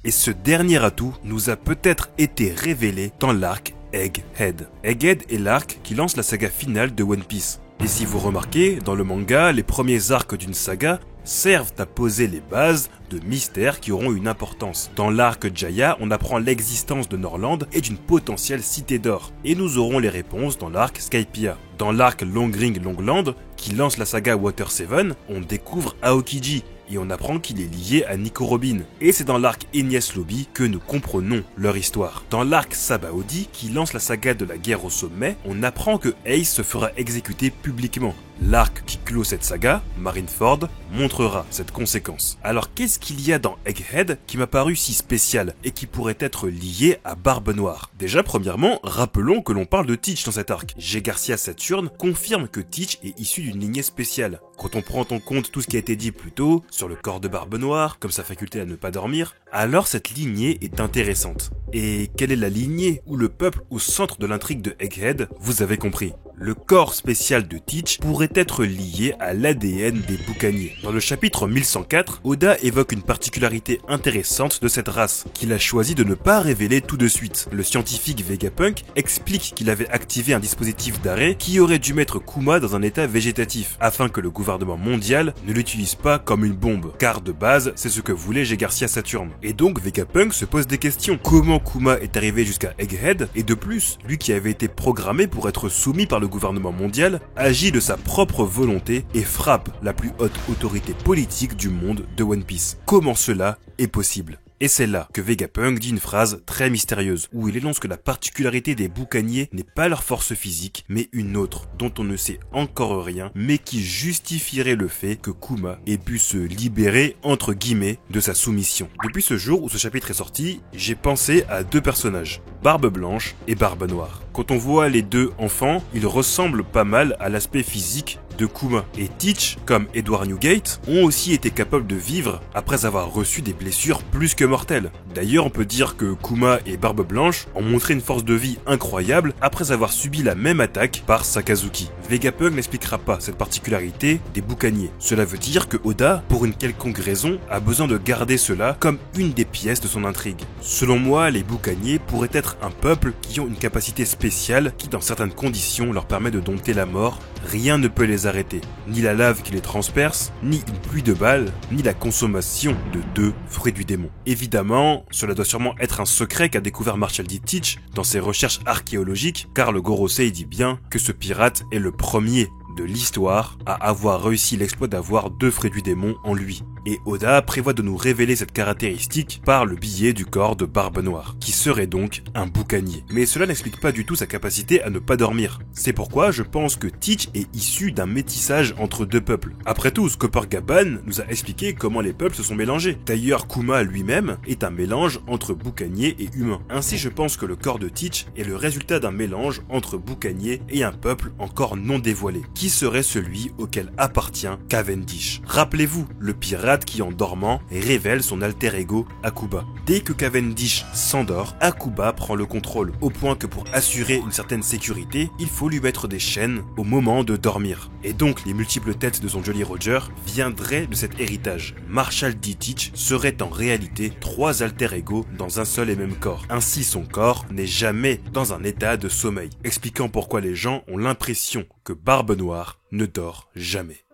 Et ce dernier atout nous a peut-être été révélé dans l'arc Egghead. Egghead est l'arc qui lance la saga finale de One Piece. Et si vous remarquez, dans le manga, les premiers arcs d'une saga servent à poser les bases de mystères qui auront une importance. Dans l'arc Jaya, on apprend l'existence de Norland et d'une potentielle cité d'or. Et nous aurons les réponses dans l'arc Skypiea. Dans l'arc Longring Longland, qui lance la saga Water 7, on découvre Aokiji, et on apprend qu'il est lié à Nico Robin. Et c'est dans l'arc Enies Lobby que nous comprenons leur histoire. Dans l'arc Sabaody, qui lance la saga de la guerre au sommet, on apprend que Ace se fera exécuter publiquement. L'arc qui clôt cette saga, Marineford, montrera cette conséquence. Alors qu'est-ce qu'il y a dans Egghead qui m'a paru si spécial et qui pourrait être lié à Barbe Noire? Déjà premièrement, rappelons que l'on parle de Teach dans cet arc. G. Garcia Saturne confirme que Teach est issu d'une lignée spéciale. Quand on prend en compte tout ce qui a été dit plus tôt, sur le corps de Barbe Noire, comme sa faculté à ne pas dormir, alors cette lignée est intéressante. Et quelle est la lignée ou le peuple au centre de l'intrigue de Egghead? Vous avez compris. Le corps spécial de Teach pourrait être lié à l'ADN des boucaniers. Dans le chapitre 1104, Oda évoque une particularité intéressante de cette race, qu'il a choisi de ne pas révéler tout de suite. Le scientifique Vegapunk explique qu'il avait activé un dispositif d'arrêt qui aurait dû mettre Kuma dans un état végétatif, afin que le gouvernement mondial ne l'utilise pas comme une bombe, car de base, c'est ce que voulait G. Garcia Saturne. Et donc Vegapunk se pose des questions. Comment Kuma est arrivé jusqu'à Egghead? Et de plus, lui qui avait été programmé pour être soumis par le gouvernement mondial, agit de sa propre volonté et frappe la plus haute autorité politique du monde de One Piece. Comment cela est possible? Et c'est là que Vegapunk dit une phrase très mystérieuse, où il énonce que la particularité des boucaniers n'est pas leur force physique, mais une autre, dont on ne sait encore rien, mais qui justifierait le fait que Kuma ait pu se libérer, entre guillemets, de sa soumission. Depuis ce jour où ce chapitre est sorti, j'ai pensé à deux personnages, Barbe Blanche et Barbe Noire. Quand on voit les deux enfants, ils ressemblent pas mal à l'aspect physique de Kuma. Et Teach, comme Edward Newgate, ont aussi été capables de vivre après avoir reçu des blessures plus que mortelles. D'ailleurs, on peut dire que Kuma et Barbe Blanche ont montré une force de vie incroyable après avoir subi la même attaque par Sakazuki. Vegapunk n'expliquera pas cette particularité des boucaniers. Cela veut dire que Oda, pour une quelconque raison, a besoin de garder cela comme une des pièces de son intrigue. Selon moi, les boucaniers pourraient être un peuple qui ont une capacité spéciale qui, dans certaines conditions, leur permet de dompter la mort. Rien ne peut les arrêter. Ni la lave qui les transperce, ni une pluie de balles, ni la consommation de deux fruits du démon. Évidemment, cela doit sûrement être un secret qu'a découvert Marshall D. Teach dans ses recherches archéologiques, car le Gorosei dit bien que ce pirate est le premier de l'histoire à avoir réussi l'exploit d'avoir 2 fruits du démon en lui. Et Oda prévoit de nous révéler cette caractéristique par le biais du corps de Barbe Noire, qui serait donc un boucanier. Mais cela n'explique pas du tout sa capacité à ne pas dormir. C'est pourquoi je pense que Teach est issu d'un métissage entre 2 peuples. Après tout, Coppergaban nous a expliqué comment les peuples se sont mélangés. D'ailleurs, Kuma lui-même est un mélange entre boucanier et humain. Ainsi, je pense que le corps de Teach est le résultat d'un mélange entre boucanier et un peuple encore non dévoilé, qui serait celui auquel appartient Cavendish. Rappelez-vous, le pirate qui en dormant révèle son alter ego Akuba. Dès que Cavendish s'endort, Akuba prend le contrôle, au point que pour assurer une certaine sécurité, il faut lui mettre des chaînes au moment de dormir. Et donc les multiples têtes de son Jolly Roger viendraient de cet héritage. Marshall D. Teach serait en réalité 3 alter ego dans un seul et même corps. Ainsi son corps n'est jamais dans un état de sommeil, expliquant pourquoi les gens ont l'impression que Barbe Noire ne dort jamais.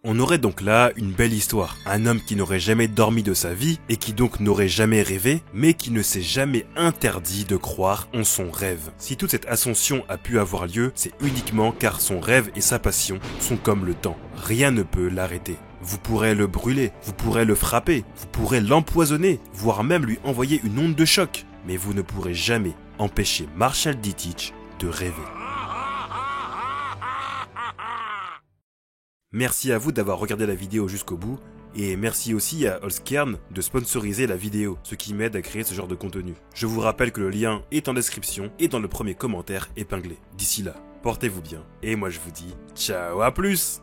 On aurait donc là une belle histoire. Un homme qui n'aurait jamais dormi de sa vie et qui donc n'aurait jamais rêvé, mais qui ne s'est jamais interdit de croire en son rêve. Si toute cette ascension a pu avoir lieu, c'est uniquement car son rêve et sa passion sont comme le temps. Rien ne peut l'arrêter. Vous pourrez le brûler, vous pourrez le frapper, vous pourrez l'empoisonner, voire même lui envoyer une onde de choc. Mais vous ne pourrez jamais empêcher Marshall D. Teach de rêver. Merci à vous d'avoir regardé la vidéo jusqu'au bout, et merci aussi à Holzkern de sponsoriser la vidéo, ce qui m'aide à créer ce genre de contenu. Je vous rappelle que le lien est en description et dans le premier commentaire épinglé. D'ici là, portez-vous bien, et moi je vous dis ciao, à plus!